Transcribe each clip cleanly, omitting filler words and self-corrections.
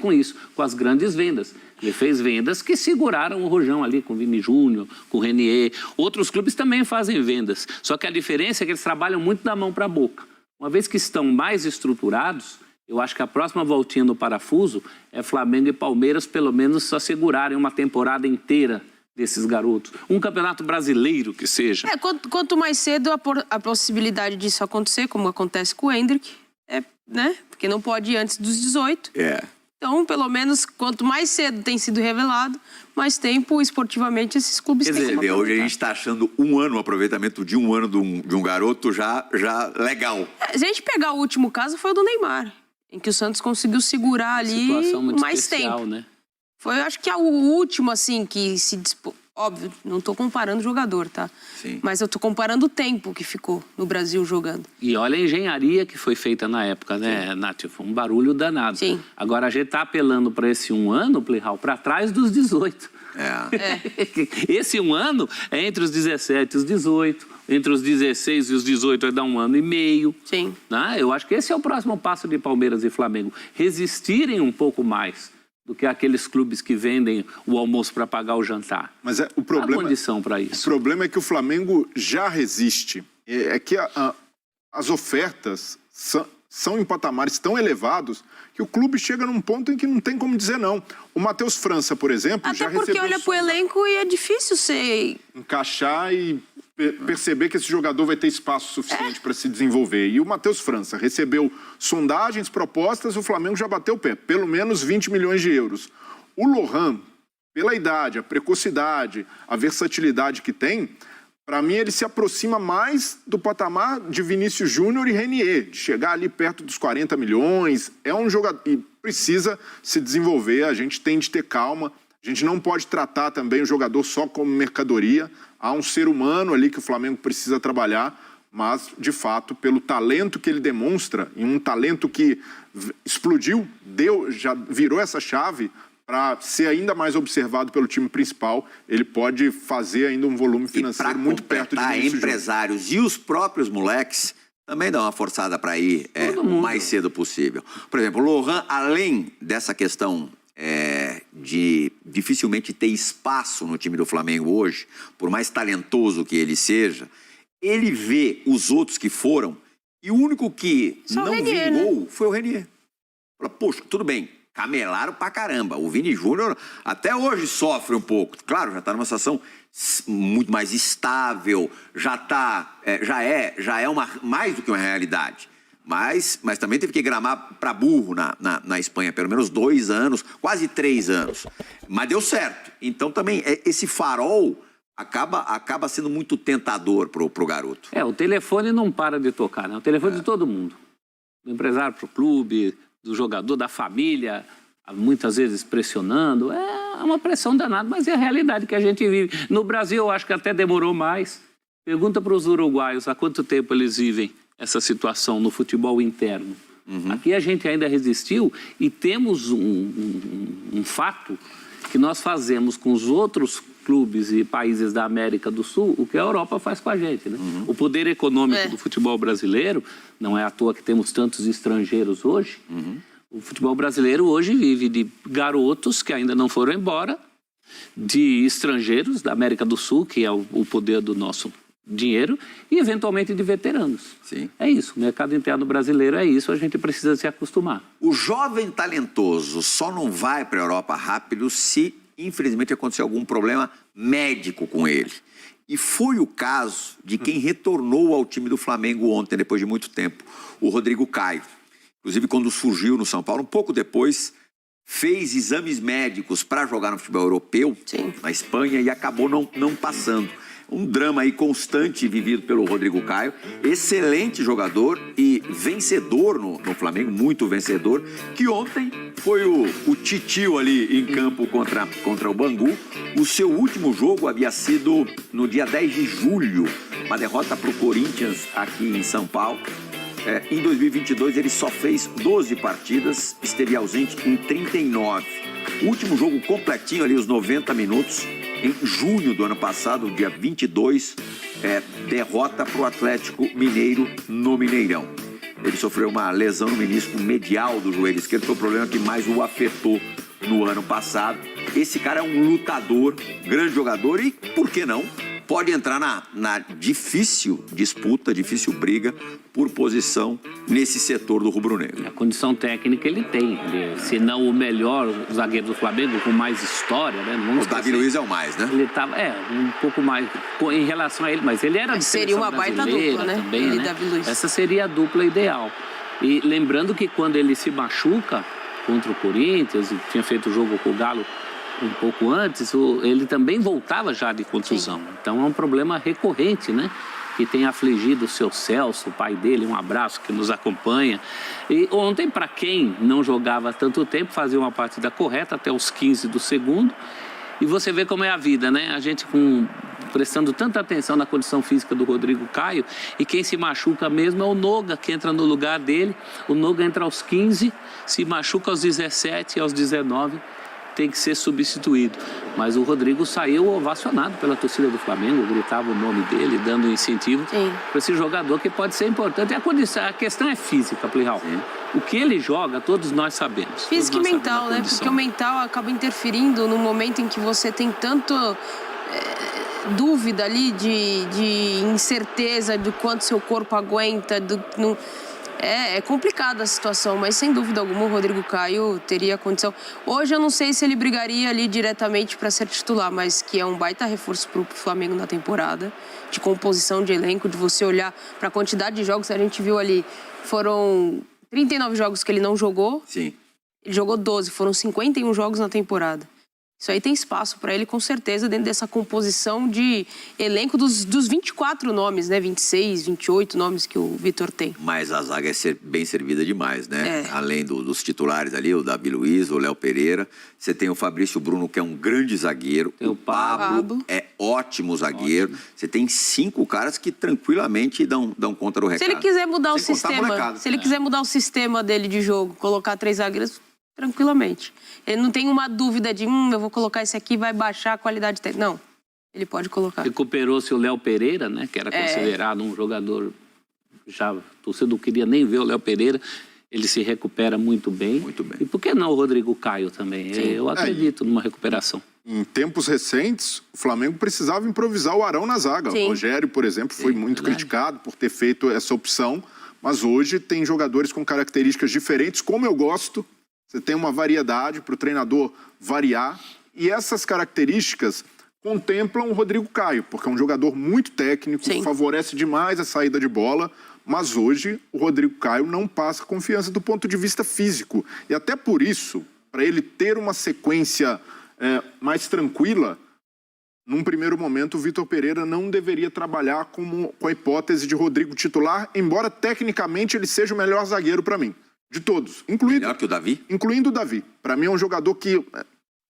com isso, com as grandes vendas. Ele fez vendas que seguraram o rojão ali com o Vini Júnior, com o Renier. Outros clubes também fazem vendas, só que a diferença é que eles trabalham muito da mão para a boca. Uma vez que estão mais estruturados, eu acho que a próxima voltinha no parafuso é Flamengo e Palmeiras, pelo menos, só segurarem uma temporada inteira desses garotos. Um campeonato brasileiro que seja. Quanto mais cedo a possibilidade disso acontecer, como acontece com o Endrick, né? Porque não pode ir antes dos 18. Então, pelo menos, quanto mais cedo tem sido revelado, mais tempo, esportivamente, esses clubes têm que aproveitar. Hoje a gente está achando um aproveitamento de um ano de um garoto já legal. Se a gente pegar o último caso, foi o do Neymar, em que o Santos conseguiu segurar ali mais especial, tempo. Né? Foi, acho que, o último, assim, que se dispôs. Óbvio, não estou comparando o jogador, tá? Sim. Mas eu estou comparando o tempo que ficou no Brasil jogando. E olha a engenharia que foi feita na época, né, Nath? Foi um barulho danado. Sim. Agora a gente está apelando para esse um ano, Plihal, para trás dos 18. Esse um ano é entre os 17 e os 18. Entre os 16 e os 18 vai dar um ano e meio. Sim. Né? Eu acho que esse é o próximo passo de Palmeiras e Flamengo. Resistirem um pouco mais do que aqueles clubes que vendem o almoço para pagar o jantar. Mas o problema, há condição para isso. O problema é que o Flamengo já resiste. É que as ofertas são em patamares tão elevados que o clube chega num ponto em que não tem como dizer não. O Matheus França, por exemplo, já recebeu... Até porque olha pro elenco e é difícil você... encaixar e perceber que esse jogador vai ter espaço suficiente para se desenvolver. E o Matheus França recebeu sondagens, propostas, o Flamengo já bateu o pé. Pelo menos 20 milhões de euros. O Lohan, pela idade, a precocidade, a versatilidade que tem, para mim ele se aproxima mais do patamar de Vinícius Júnior e Renier, de chegar ali perto dos 40 milhões. É um jogador e precisa se desenvolver, a gente tem de ter calma. A gente não pode tratar também o jogador só como mercadoria. Há um ser humano ali que o Flamengo precisa trabalhar, mas, de fato, pelo talento que ele demonstra, e um talento que explodiu, já virou essa chave para ser ainda mais observado pelo time principal, ele pode fazer ainda um volume financeiro muito perto de Vinícius empresários Júnior. E os próprios moleques também dão uma forçada para ir o mais cedo possível. Por exemplo, o Lohan, além dessa questão de dificilmente ter espaço no time do Flamengo hoje, por mais talentoso que ele seja, ele vê os outros que foram e o único que não vingou foi o Renier. Fala, poxa, tudo bem, camelaram pra caramba. O Vini Júnior até hoje sofre um pouco. Claro, já está numa situação muito mais estável, já é mais do que uma realidade. Mas também teve que gramar para burro na Espanha, pelo menos 2 anos, quase 3 anos. Mas deu certo. Então também esse farol acaba sendo muito tentador pro garoto. O telefone não para de tocar, né? O telefone de todo mundo. Do empresário pro clube, do jogador, da família, muitas vezes pressionando. É uma pressão danada, mas é a realidade que a gente vive. No Brasil, eu acho que até demorou mais. Pergunta para os uruguaios há quanto tempo eles vivem essa situação no futebol interno. Aqui a gente ainda resistiu e temos um fato que nós fazemos com os outros clubes e países da América do Sul, o que a Europa faz com a gente, né? O poder econômico do futebol brasileiro, não é à toa que temos tantos estrangeiros hoje, o futebol brasileiro hoje vive de garotos que ainda não foram embora, de estrangeiros da América do Sul, que é o poder do nosso dinheiro, e eventualmente de veteranos. Sim. É isso, o mercado interno brasileiro é isso, a gente precisa se acostumar. O jovem talentoso só não vai para a Europa rápido se, infelizmente, acontecer algum problema médico com ele. E foi o caso de quem retornou ao time do Flamengo ontem, depois de muito tempo, o Rodrigo Caio. Inclusive, quando surgiu no São Paulo, um pouco depois, fez exames médicos para jogar no futebol europeu, na Espanha, e acabou não passando. Um drama aí constante vivido pelo Rodrigo Caio, excelente jogador e vencedor no Flamengo, muito vencedor, que ontem foi o titio ali em campo contra o Bangu. O seu último jogo havia sido no dia 10 de julho, uma derrota para o Corinthians aqui em São Paulo. Em 2022 ele só fez 12 partidas, esteve ausente em 39. O último jogo completinho ali, os 90 minutos, em junho do ano passado, dia 22, derrota para o Atlético Mineiro no Mineirão. Ele sofreu uma lesão no menisco medial do joelho esquerdo, foi o problema que mais o afetou no ano passado. Esse cara é um lutador, grande jogador e, por que não, pode entrar na difícil disputa, difícil briga por posição nesse setor do rubro-negro. A condição técnica ele tem, se não o melhor zagueiro do Flamengo, com mais história, né? O Davi Luiz é o mais, né? Ele estava, um pouco mais em relação a ele, mas ele era de seria uma baita dupla, né? Também, Ele e né? Davi Luiz. Essa seria a dupla ideal. E lembrando que quando ele se machuca contra o Corinthians, tinha feito o jogo com o Galo um pouco antes, ele também voltava já de contusão. Sim. Então é um problema recorrente, né? Que tem afligido o seu Celso, o pai dele, um abraço, que nos acompanha. E ontem, para quem não jogava tanto tempo, fazia uma partida correta até os 15 do segundo. E você vê como é a vida, né? A gente prestando tanta atenção na condição física do Rodrigo Caio, e quem se machuca mesmo é o Noga, que entra no lugar dele. O Noga entra aos 15, se machuca aos 17 e aos 19 tem que ser substituído. Mas o Rodrigo saiu ovacionado pela torcida do Flamengo, gritava o nome dele, dando incentivo para esse jogador que pode ser importante. A questão é física, Plihal. O que ele joga, todos nós sabemos. Física e mental, né? Porque o mental acaba interferindo no momento em que você tem tanto dúvida ali, de incerteza do quanto seu corpo aguenta, É complicada a situação, mas sem dúvida alguma o Rodrigo Caio teria condição. Hoje eu não sei se ele brigaria ali diretamente para ser titular, mas que é um baita reforço para o Flamengo na temporada, de composição de elenco, de você olhar para a quantidade de jogos que a gente viu ali. Foram 39 jogos que ele não jogou. Sim. Ele jogou 12, foram 51 jogos na temporada. Isso aí tem espaço para ele, com certeza, dentro dessa composição de elenco dos 24 nomes, né? 26, 28 nomes que o Vitor tem. Mas a zaga é bem servida demais, né? Além dos titulares ali, o Davi Luiz, o Léo Pereira. Você tem o Fabrício Bruno, que é um grande zagueiro. Tem o Pablo é ótimo zagueiro. Você tem 5 caras que tranquilamente dão conta do recado. Se ele quiser mudar o sistema, se ele quiser mudar o sistema dele de jogo, colocar 3 zagueiros, tranquilamente. Ele não tem uma dúvida de, eu vou colocar esse aqui, vai baixar a qualidade técnica. Não, ele pode colocar. Recuperou-se o Léo Pereira, né? Que era considerado um jogador... Já, o torcedor não queria nem ver o Léo Pereira. Ele se recupera muito bem. Muito bem. E por que não o Rodrigo Caio também? Sim. Eu acredito numa recuperação. Em tempos recentes, o Flamengo precisava improvisar o Arão na zaga. Sim. O Rogério, por exemplo, foi muito criticado por ter feito essa opção. Mas hoje tem jogadores com características diferentes, como eu gosto. Você tem uma variedade para o treinador variar. E essas características contemplam o Rodrigo Caio, porque é um jogador muito técnico, favorece demais a saída de bola. Mas hoje o Rodrigo Caio não passa confiança do ponto de vista físico. E até por isso, para ele ter uma sequência mais tranquila, num primeiro momento o Vitor Pereira não deveria trabalhar com a hipótese de Rodrigo titular, embora tecnicamente ele seja o melhor zagueiro para mim. De todos, melhor que o Davi? Incluindo o Davi. Para mim é um jogador que,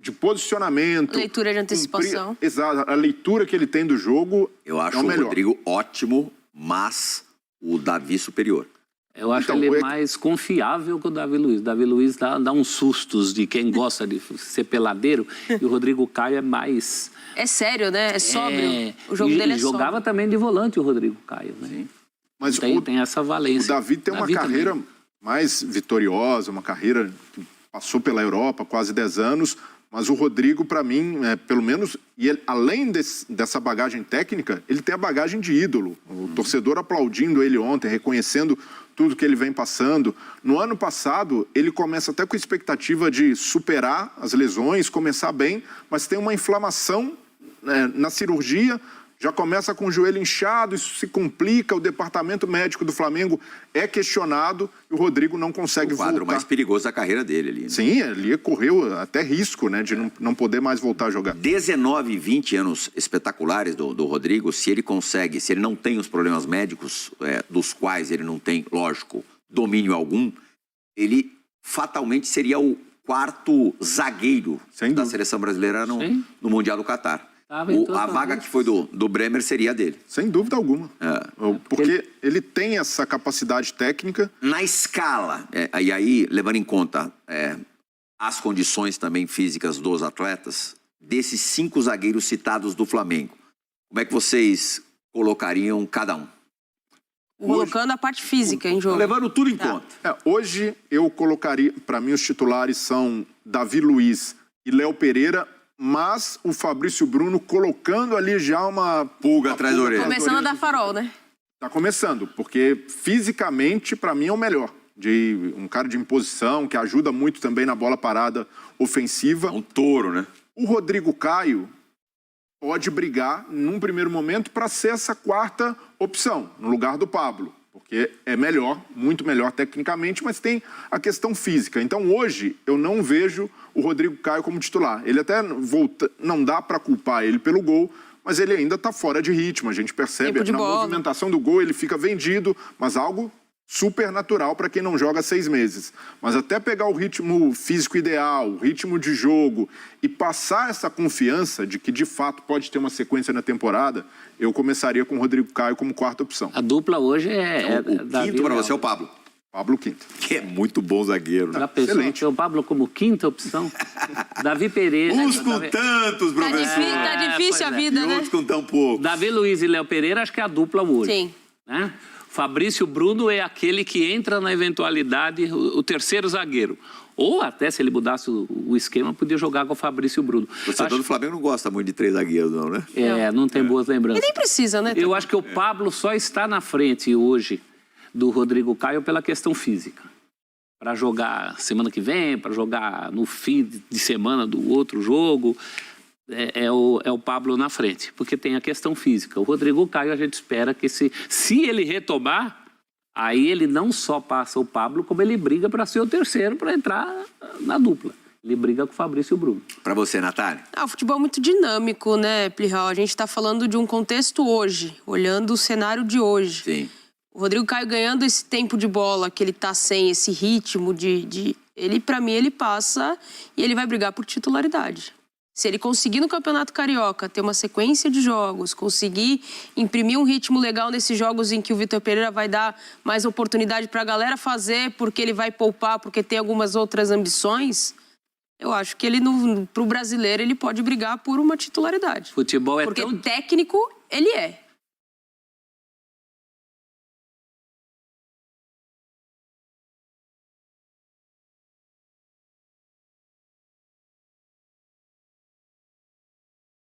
de posicionamento... Leitura de antecipação. Exato, a leitura que ele tem do jogo eu acho o Rodrigo ótimo, mas o Davi superior. Eu acho ele mais confiável que o Davi Luiz. O Davi Luiz dá uns sustos de quem gosta de ser peladeiro, e o Rodrigo Caio é mais... É sério, né? É sóbrio. O jogo dele é jogava sóbrio. Também de volante o Rodrigo Caio, né? Sim. Mas tem essa valência. O Davi tem uma carreira mais vitoriosa, uma carreira que passou pela Europa quase 10 anos, mas o Rodrigo, para mim, pelo menos, e ele, além dessa bagagem técnica, ele tem a bagagem de ídolo. O torcedor aplaudindo ele ontem, reconhecendo tudo que ele vem passando. No ano passado, ele começa até com a expectativa de superar as lesões, começar bem, mas tem uma inflamação na cirurgia, já começa com o joelho inchado, isso se complica, o departamento médico do Flamengo é questionado e o Rodrigo não consegue voltar. O quadro mais perigoso da carreira dele ali. Né? Sim, ele correu até risco, né, de não poder mais voltar a jogar. 19 e 20 anos espetaculares do Rodrigo, se ele consegue, se ele não tem os problemas médicos, dos quais ele não tem, lógico, domínio algum, ele fatalmente seria o 4º zagueiro da seleção brasileira no Mundial do Catar. A vaga que foi do Bremer seria a dele. Sem dúvida alguma. Porque ele tem essa capacidade técnica. Na escala, e aí, levando em conta as condições também físicas dos atletas, desses 5 zagueiros citados do Flamengo, como é que vocês colocariam cada um? colocando a parte física em jogo. Levando tudo em conta. Hoje eu colocaria, para mim os titulares são Davi Luiz e Léo Pereira, mas o Fabrício Bruno colocando ali já uma pulga atrás da orelha. Começando a dar farol, né? Tá começando, porque fisicamente para mim é o melhor. De um cara de imposição, que ajuda muito também na bola parada ofensiva. Um touro, né? O Rodrigo Caio pode brigar num primeiro momento para ser essa quarta opção, no lugar do Pablo. Porque é melhor, muito melhor tecnicamente, mas tem a questão física. Então hoje eu não vejo o Rodrigo Caio como titular. Ele até volta, não dá para culpar ele pelo gol, mas ele ainda está fora de ritmo. A gente percebe na movimentação do gol, ele fica vendido, mas algo super natural para quem não joga 6 meses. Mas até pegar o ritmo físico ideal, o ritmo de jogo e passar essa confiança de que de fato pode ter uma sequência na temporada, eu começaria com o Rodrigo Caio como quarta opção. A dupla hoje é o quinto para você é o Pablo. Pablo quinto. Que é muito bom zagueiro. Já pensou excelente. ter o Pablo como quinta opção? Davi Pereira. Uns com tantos, professor. Tá difícil a vida, E né? outros com tão pouco. Davi Luiz e Léo Pereira, acho que é a dupla hoje. Sim. Né? Fabrício Bruno é aquele que entra na eventualidade, o terceiro zagueiro. Ou até, se ele mudasse o esquema, podia jogar com o Fabrício Bruno. O torcedor do Flamengo não gosta muito de 3 zagueiros, não, né? Não tem boas lembranças. E nem precisa, né? Eu acho que o Pablo só está na frente hoje do Rodrigo Caio pela questão física. Para jogar semana que vem, para jogar no fim de semana do outro jogo, é o Pablo na frente, porque tem a questão física. O Rodrigo Caio, a gente espera que se ele retomar, aí ele não só passa o Pablo, como ele briga para ser o terceiro, para entrar na dupla. Ele briga com o Fabrício Bruno. Para você, Natália? O futebol é muito dinâmico, né, Plihal? A gente está falando de um contexto hoje, olhando o cenário de hoje. Sim. O Rodrigo Caio ganhando esse tempo de bola que ele tá sem, esse ritmo ele, para mim, ele passa e ele vai brigar por titularidade. Se ele conseguir no Campeonato Carioca ter uma sequência de jogos, conseguir imprimir um ritmo legal nesses jogos em que o Vitor Pereira vai dar mais oportunidade para a galera fazer, porque ele vai poupar, porque tem algumas outras ambições, eu acho que ele, pro brasileiro, ele pode brigar por uma titularidade. Futebol é porque tão... técnico, ele é.